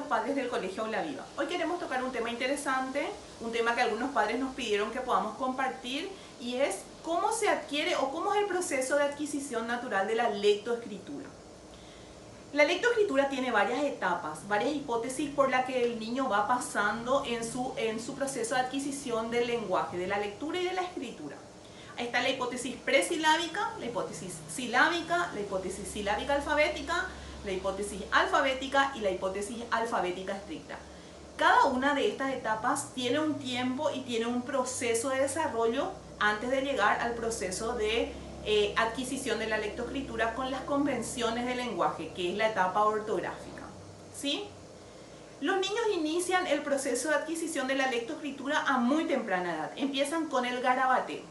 padres del Colegio Aula Viva. Hoy queremos tocar un tema interesante, un tema que algunos padres nos pidieron que podamos compartir, y es cómo se adquiere o cómo es el proceso de adquisición natural de la lectoescritura. La lectoescritura tiene varias etapas, varias hipótesis por las que el niño va pasando en su proceso de adquisición del lenguaje, de la lectura y de la escritura. Ahí está la hipótesis presilábica, la hipótesis silábica, la hipótesis silábica alfabética, la hipótesis alfabética y la hipótesis alfabética estricta. Cada una de estas etapas tiene un tiempo y tiene un proceso de desarrollo antes de llegar al proceso de adquisición de la lectoescritura con las convenciones del lenguaje, que es la etapa ortográfica. ¿Sí? Los niños inician el proceso de adquisición de la lectoescritura a muy temprana edad. Empiezan con el garabateo.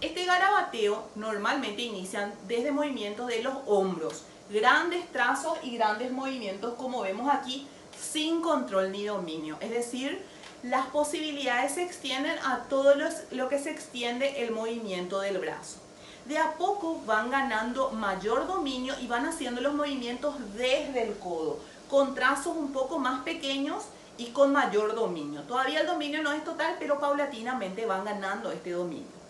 Este garabateo normalmente inician desde movimientos de los hombros, grandes trazos y grandes movimientos, como vemos aquí, sin control ni dominio. Es decir, las posibilidades se extienden a todo lo que se extiende el movimiento del brazo. De a poco van ganando mayor dominio y van haciendo los movimientos desde el codo, con trazos un poco más pequeños y con mayor dominio. Todavía el dominio no es total, pero paulatinamente van ganando este dominio.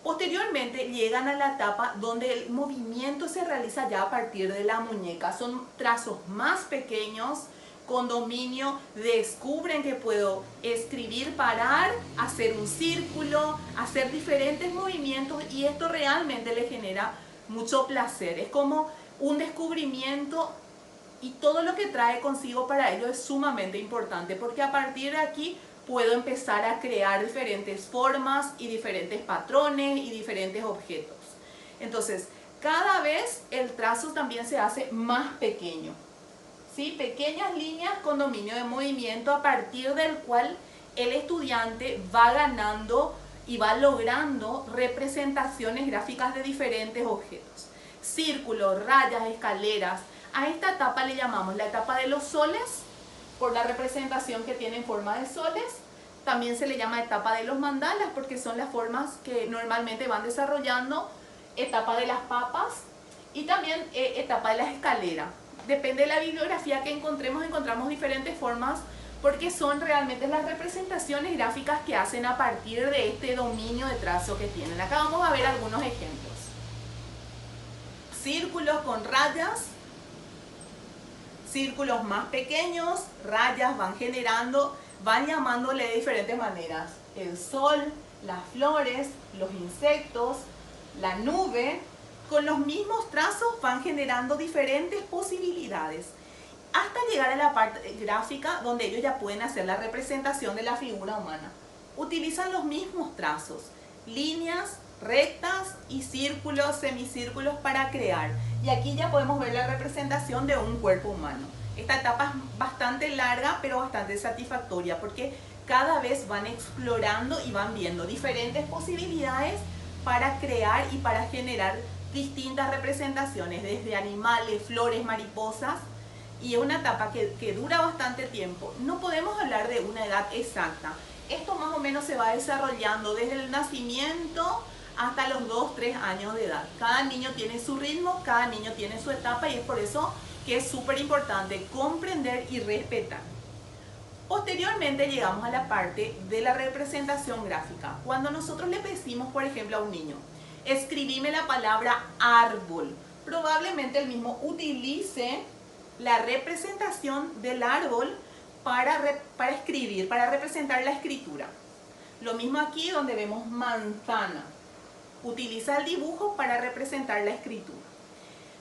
Posteriormente llegan a la etapa donde el movimiento se realiza ya a partir de la muñeca. Son trazos más pequeños, con dominio, descubren que puedo escribir, parar, hacer un círculo, hacer diferentes movimientos, y esto realmente le genera mucho placer. Es como un descubrimiento, y todo lo que trae consigo para ello es sumamente importante, porque a partir de aquí puedo empezar a crear diferentes formas y diferentes patrones y diferentes objetos. Entonces, cada vez el trazo también se hace más pequeño. ¿Sí? Pequeñas líneas con dominio de movimiento, a partir del cual el estudiante va ganando y va logrando representaciones gráficas de diferentes objetos. Círculos, rayas, escaleras. A esta etapa le llamamos la etapa de los soles, por la representación que tiene en forma de soles. También se le llama etapa de los mandalas, porque son las formas que normalmente van desarrollando. Etapa de las papas y también etapa de las escaleras. Depende de la bibliografía que encontramos diferentes formas, porque son realmente las representaciones gráficas que hacen a partir de este dominio de trazo que tienen. Acá vamos a ver algunos ejemplos. Círculos con rayas, círculos más pequeños, rayas van generando, van llamándole de diferentes maneras. El sol, las flores, los insectos, la nube. Con los mismos trazos van generando diferentes posibilidades, hasta llegar a la parte gráfica, donde ellos ya pueden hacer la representación de la figura humana. Utilizan los mismos trazos, líneas, rectas y círculos, semicírculos para crear. Y aquí ya podemos ver la representación de un cuerpo humano. Esta etapa es bastante larga, pero bastante satisfactoria, porque cada vez van explorando y van viendo diferentes posibilidades para crear y para generar distintas representaciones, desde animales, flores, mariposas, y es una etapa que dura bastante tiempo. No podemos hablar de una edad exacta. Esto más o menos se va desarrollando desde el nacimiento hasta los 2-3 años de edad. Cada niño tiene su ritmo, cada niño tiene su etapa, y es por eso que es súper importante comprender y respetar. Posteriormente llegamos a la parte de la representación gráfica. Cuando nosotros le decimos, por ejemplo, a un niño, escribime la palabra árbol, probablemente el mismo utilice la representación del árbol para escribir, para representar la escritura. Lo mismo aquí, donde vemos manzana. Utiliza el dibujo para representar la escritura.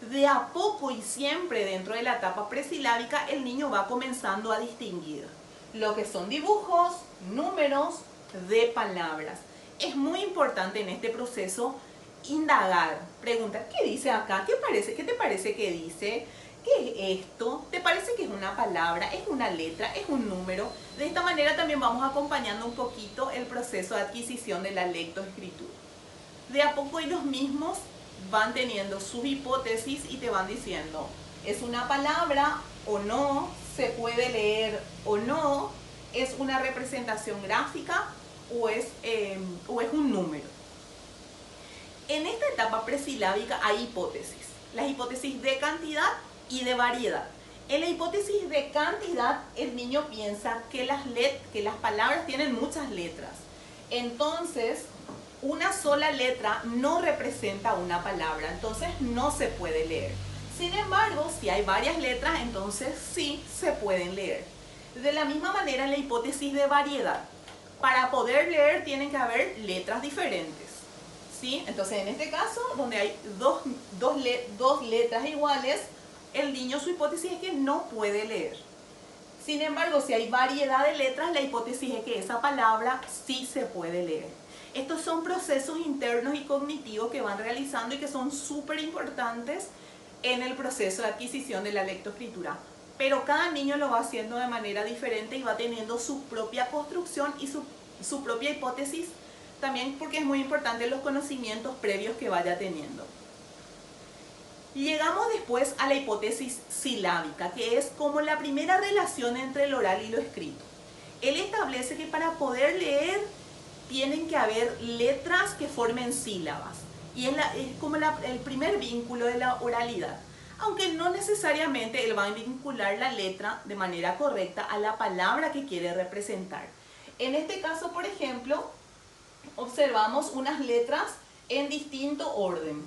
De a poco y siempre dentro de la etapa presilábica, el niño va comenzando a distinguir lo que son dibujos, números de palabras. Es muy importante en este proceso indagar, preguntar, ¿qué dice acá? ¿Qué te parece que dice? ¿Qué es esto? ¿Te parece que es una palabra? ¿Es una letra? ¿Es un número? De esta manera también vamos acompañando un poquito el proceso de adquisición de la lectoescritura. De a poco ellos mismos van teniendo sus hipótesis y te van diciendo, ¿es una palabra o no? ¿Se puede leer o no? ¿Es una representación gráfica o es un número? En esta etapa presilábica hay hipótesis. Las hipótesis de cantidad y de variedad. En la hipótesis de cantidad, el niño piensa que las palabras tienen muchas letras. Entonces, una sola letra no representa una palabra, entonces no se puede leer. Sin embargo, si hay varias letras, entonces sí se pueden leer. De la misma manera, en la hipótesis de variedad, para poder leer tienen que haber letras diferentes, ¿sí? Entonces, en este caso, donde hay dos letras iguales, el niño, su hipótesis es que no puede leer. Sin embargo, si hay variedad de letras, la hipótesis es que esa palabra sí se puede leer. Estos son procesos internos y cognitivos que van realizando y que son súper importantes en el proceso de adquisición de la lectoescritura. Pero cada niño lo va haciendo de manera diferente y va teniendo su propia construcción y su propia hipótesis, también porque es muy importante los conocimientos previos que vaya teniendo. Llegamos después a la hipótesis silábica, que es como la primera relación entre el oral y lo escrito. Él establece que para poder leer tienen que haber letras que formen sílabas. Y es como el primer vínculo de la oralidad. Aunque no necesariamente él va a vincular la letra de manera correcta a la palabra que quiere representar. En este caso, por ejemplo, observamos unas letras en distinto orden.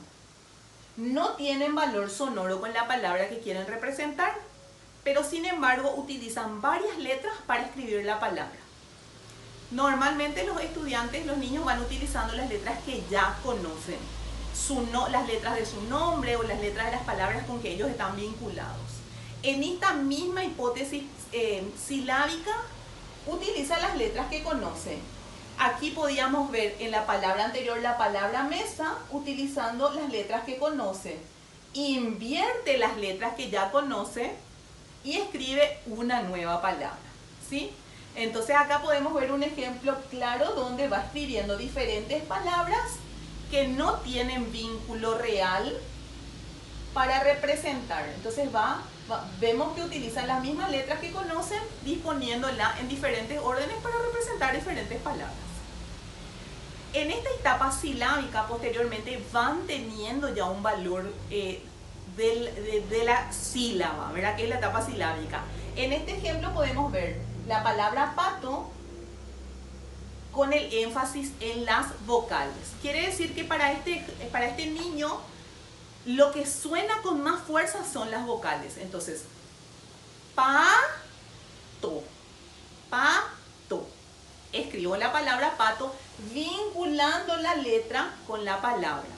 No tienen valor sonoro con la palabra que quieren representar, pero sin embargo utilizan varias letras para escribir la palabra. Normalmente los estudiantes, los niños van utilizando las letras que ya conocen, las letras de su nombre o las letras de las palabras con que ellos están vinculados. En esta misma hipótesis silábica utiliza las letras que conocen. Aquí podíamos ver en la palabra anterior la palabra mesa utilizando las letras que conoce. Invierte las letras que ya conoce y escribe una nueva palabra, ¿sí? Entonces acá podemos ver un ejemplo claro donde va escribiendo diferentes palabras que no tienen vínculo real para representar. Entonces vemos que utilizan las mismas letras que conocen, disponiéndolas en diferentes órdenes para representar diferentes palabras. En esta etapa silábica, posteriormente, van teniendo ya un valor de la sílaba, ¿verdad? Que es la etapa silábica. En este ejemplo podemos ver la palabra pato con el énfasis en las vocales. Quiere decir que para este niño lo que suena con más fuerza son las vocales. Entonces, pato, pato. Escribo la palabra pato vinculando la letra con la palabra.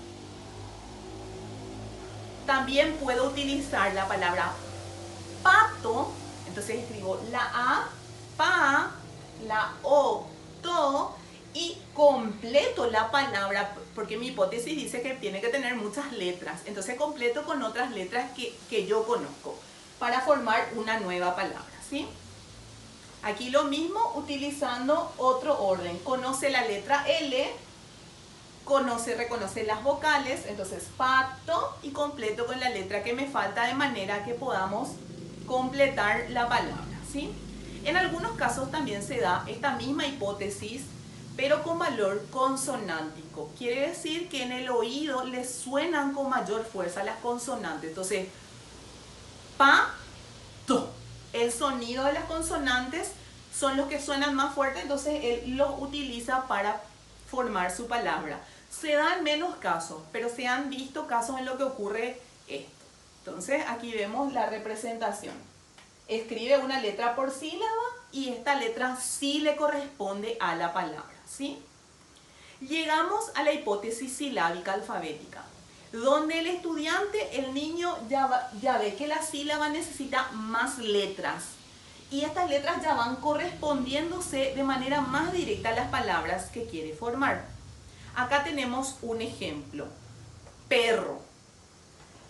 También puedo utilizar la palabra pato, entonces escribo la A, pa, la O, to, y completo la palabra, porque mi hipótesis dice que tiene que tener muchas letras, entonces completo con otras letras que yo conozco para formar una nueva palabra, ¿sí? Aquí lo mismo utilizando otro orden. Conoce la letra L, reconoce las vocales, entonces pato y completo con la letra que me falta de manera que podamos completar la palabra, ¿sí? En algunos casos también se da esta misma hipótesis, pero con valor consonántico. Quiere decir que en el oído le suenan con mayor fuerza las consonantes. Entonces, pato. El sonido de las consonantes son los que suenan más fuerte, entonces él los utiliza para formar su palabra. Se dan menos casos, pero se han visto casos en los que ocurre esto. Entonces aquí vemos la representación. Escribe una letra por sílaba y esta letra sí le corresponde a la palabra, ¿sí? Llegamos a la hipótesis silábica alfabética, donde el estudiante, el niño, ya ve que la sílaba necesita más letras. Y estas letras ya van correspondiéndose de manera más directa a las palabras que quiere formar. Acá tenemos un ejemplo. Perro.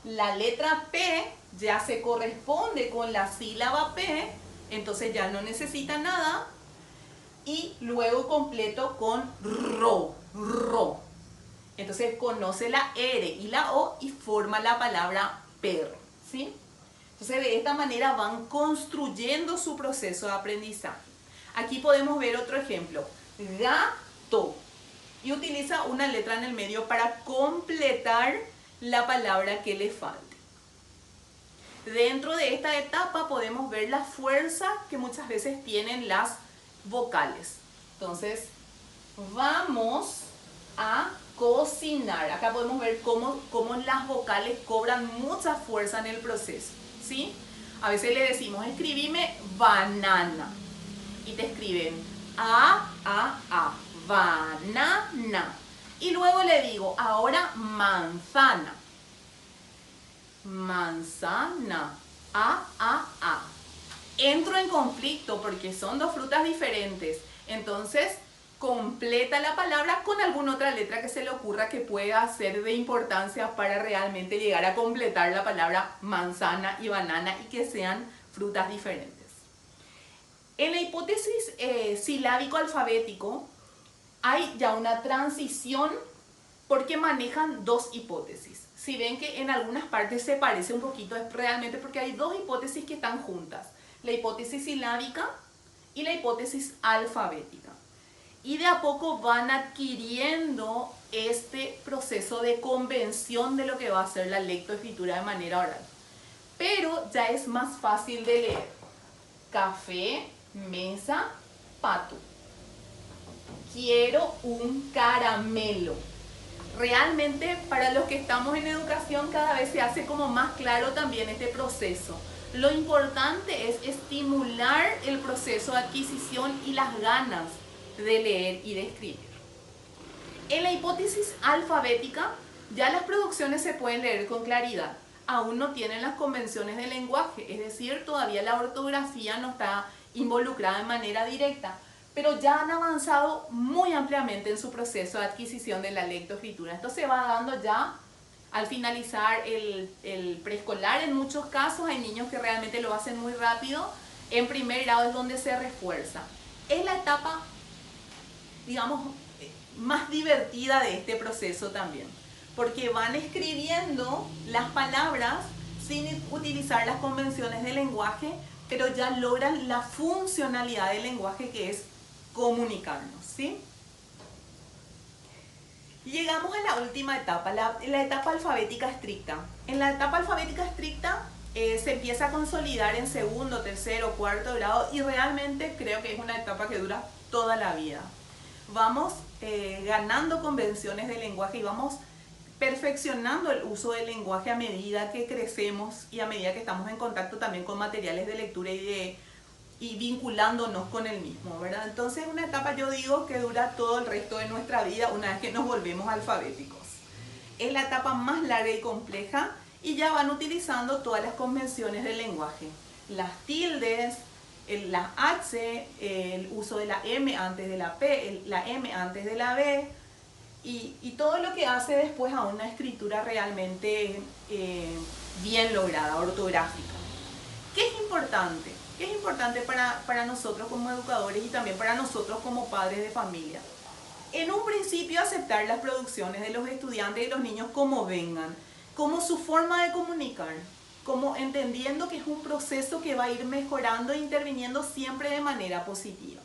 La letra P ya se corresponde con la sílaba P, entonces ya no necesita nada. Y luego completo con ro, ro. Entonces conoce la R y la O y forma la palabra perro, ¿sí? Entonces de esta manera van construyendo su proceso de aprendizaje. Aquí podemos ver otro ejemplo. Gato. Y utiliza una letra en el medio para completar la palabra que le falte. Dentro de esta etapa podemos ver la fuerza que muchas veces tienen las vocales. Entonces, vamos a cocinar. Acá podemos ver cómo las vocales cobran mucha fuerza en el proceso, ¿sí? A veces le decimos, escribime banana. Y te escriben a, banana. Y luego le digo, ahora manzana. Manzana. A. Entro en conflicto porque son dos frutas diferentes. Entonces, completa la palabra con alguna otra letra que se le ocurra que pueda ser de importancia para realmente llegar a completar la palabra manzana y banana y que sean frutas diferentes. En la hipótesis silábico-alfabético hay ya una transición porque manejan dos hipótesis. Si ven que en algunas partes se parece un poquito, es realmente porque hay dos hipótesis que están juntas. La hipótesis silábica y la hipótesis alfabética. Y de a poco van adquiriendo este proceso de convención de lo que va a ser la lectoescritura de manera oral. Pero ya es más fácil de leer. Café, mesa, pato. Quiero un caramelo. Realmente para los que estamos en educación cada vez se hace como más claro también este proceso. Lo importante es estimular el proceso de adquisición y las ganas de leer y de escribir. En la hipótesis alfabética ya las producciones se pueden leer con claridad. Aún no tienen las convenciones del lenguaje, es decir, todavía la ortografía no está involucrada de manera directa, pero ya han avanzado muy ampliamente en su proceso de adquisición de la lectoescritura. Esto se va dando ya al finalizar el preescolar. En muchos casos hay niños que realmente lo hacen muy rápido. En primer grado es donde se refuerza. Es la etapa, digamos, más divertida de este proceso también, porque van escribiendo las palabras sin utilizar las convenciones del lenguaje, pero ya logran la funcionalidad del lenguaje, que es comunicarnos, ¿sí? Llegamos a la última etapa, la etapa alfabética estricta. En la etapa alfabética estricta se empieza a consolidar en segundo, tercero, cuarto grado, y realmente creo que es una etapa que dura toda la vida. Vamos ganando convenciones del lenguaje y vamos perfeccionando el uso del lenguaje a medida que crecemos y a medida que estamos en contacto también con materiales de lectura y vinculándonos con el mismo, ¿verdad? Entonces es una etapa, yo digo, que dura todo el resto de nuestra vida una vez que nos volvemos alfabéticos. Es la etapa más larga y compleja y ya van utilizando todas las convenciones del lenguaje. Las tildes, la H, el uso de la M antes de la P, la M antes de la B, y todo lo que hace después a una escritura realmente bien lograda, ortográfica. ¿Qué es importante? ¿Qué es importante para nosotros como educadores y también para nosotros como padres de familia? En un principio aceptar las producciones de los estudiantes y los niños como vengan, como su forma de comunicar, como entendiendo que es un proceso que va a ir mejorando e interviniendo siempre de manera positiva.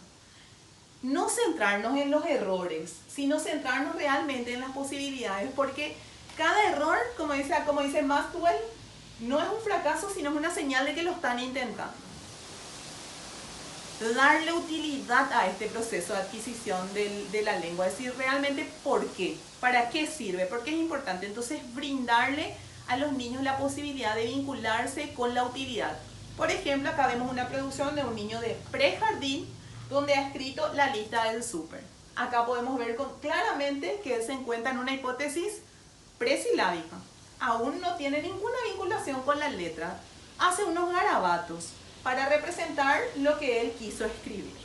No centrarnos en los errores, sino centrarnos realmente en las posibilidades, porque cada error, como dice Maxwell, no es un fracaso, sino es una señal de que lo están intentando. Darle utilidad a este proceso de adquisición de la lengua, es decir, realmente por qué, para qué sirve, por qué es importante. Entonces, brindarle a los niños la posibilidad de vincularse con la utilidad. Por ejemplo, acá vemos una producción de un niño de prejardín donde ha escrito la lista del súper. Acá podemos ver claramente que él se encuentra en una hipótesis presilábica. Aún no tiene ninguna vinculación con las letras. Hace unos garabatos para representar lo que él quiso escribir.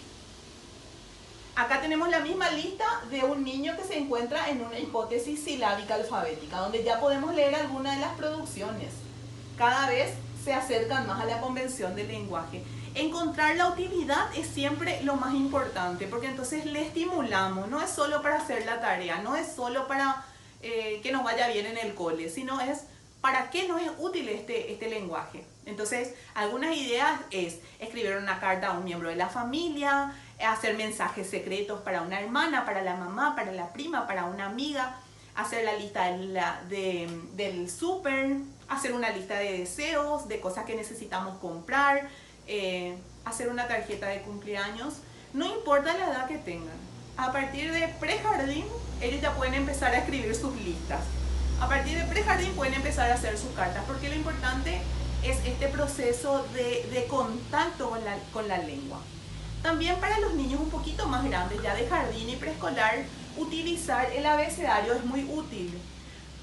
Acá tenemos la misma lista de un niño que se encuentra en una hipótesis silábica alfabética, donde ya podemos leer algunas de las producciones. Cada vez se acercan más a la convención del lenguaje. Encontrar la utilidad es siempre lo más importante, porque entonces le estimulamos. No es solo para hacer la tarea, no es solo para que nos vaya bien en el cole, sino es para qué nos es útil este lenguaje. Entonces, algunas ideas es escribir una carta a un miembro de la familia, hacer mensajes secretos para una hermana, para la mamá, para la prima, para una amiga, hacer la lista del súper, hacer una lista de deseos, de cosas que necesitamos comprar, hacer una tarjeta de cumpleaños. No importa la edad que tengan. A partir de prejardín, ellos ya pueden empezar a escribir sus listas. A partir de prejardín pueden empezar a hacer sus cartas, porque lo importante es este proceso de contacto con la lengua. También para los niños un poquito más grandes, ya de jardín y preescolar, utilizar el abecedario es muy útil,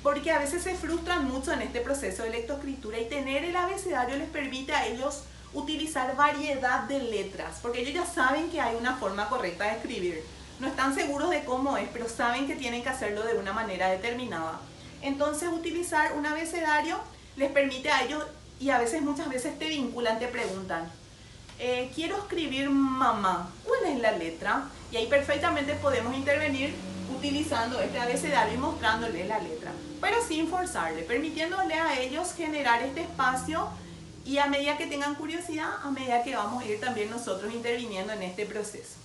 porque a veces se frustran mucho en este proceso de lectoescritura, y tener el abecedario les permite a ellos utilizar variedad de letras, porque ellos ya saben que hay una forma correcta de escribir. No están seguros de cómo es, pero saben que tienen que hacerlo de una manera determinada. Entonces utilizar un abecedario les permite a ellos, y a veces, muchas veces te vinculan, te preguntan, quiero escribir mamá, ¿cuál es la letra? Y ahí perfectamente podemos intervenir utilizando este abecedario y mostrándoles la letra, pero sin forzarle, permitiéndole a ellos generar este espacio, y a medida que tengan curiosidad, a medida que vamos a ir también nosotros interviniendo en este proceso.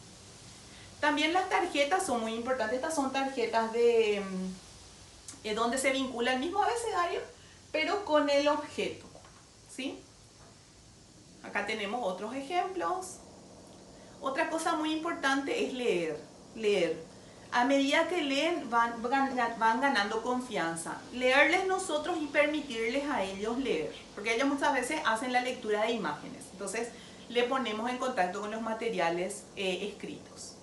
También las tarjetas son muy importantes. Estas son tarjetas de donde se vincula el mismo abecedario, pero con el objeto, ¿sí? Acá tenemos otros ejemplos. Otra cosa muy importante es leer. A medida que leen van ganando confianza. Leerles nosotros y permitirles a ellos leer, porque ellos muchas veces hacen la lectura de imágenes. Entonces le ponemos en contacto con los materiales escritos.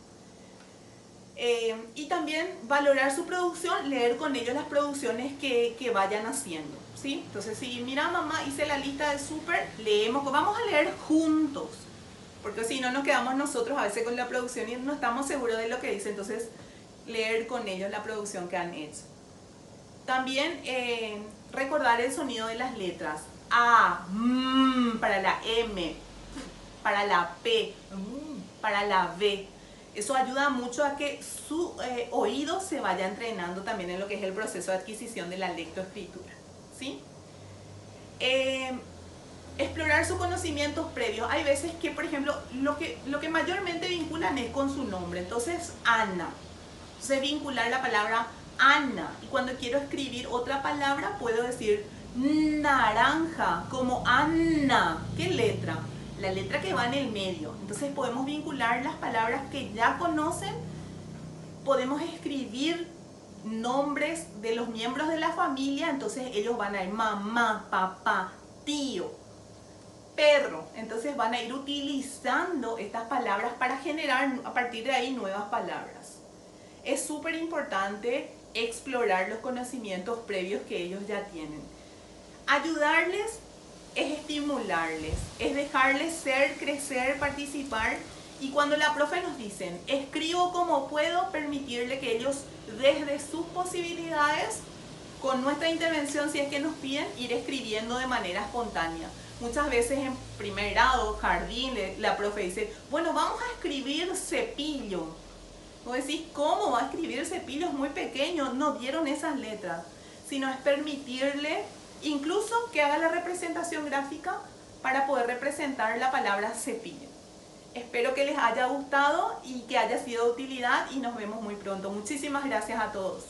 Y también valorar su producción, leer con ellos las producciones que vayan haciendo, ¿sí? Entonces, si mira, mamá, hice la lista de súper, leemos, vamos a leer juntos, porque si no nos quedamos nosotros a veces con la producción y no estamos seguros de lo que dice. Entonces leer con ellos la producción que han hecho. También recordar el sonido de las letras. A, para la M, para la P, para la B. Eso ayuda mucho a que su oído se vaya entrenando también en lo que es el proceso de adquisición de la lectoescritura, ¿sí? Explorar sus conocimientos previos. Hay veces que, por ejemplo, lo que mayormente vinculan es con su nombre. Entonces, Ana. Entonces, vincular la palabra Ana. Y cuando quiero escribir otra palabra, puedo decir naranja, como Ana. ¿Qué letra? La letra que va en el medio. Entonces podemos vincular las palabras que ya conocen, podemos escribir nombres de los miembros de la familia, entonces ellos van a ir mamá, papá, tío, perro. Entonces van a ir utilizando estas palabras para generar a partir de ahí nuevas palabras. Es súper importante explorar los conocimientos previos que ellos ya tienen. Ayudarles es estimularles, es dejarles ser, crecer, participar. Y cuando la profe nos dicen, escribo como puedo, permitirle que ellos desde sus posibilidades, con nuestra intervención, si es que nos piden, ir escribiendo de manera espontánea. Muchas veces en primer grado, jardín, la profe dice, bueno, vamos a escribir cepillo. Vos decís, ¿cómo va a escribir cepillo? Es muy pequeño, no dieron esas letras. Sino es permitirle incluso que haga la representación gráfica para poder representar la palabra cepillo. Espero que les haya gustado y que haya sido de utilidad, y nos vemos muy pronto. Muchísimas gracias a todos.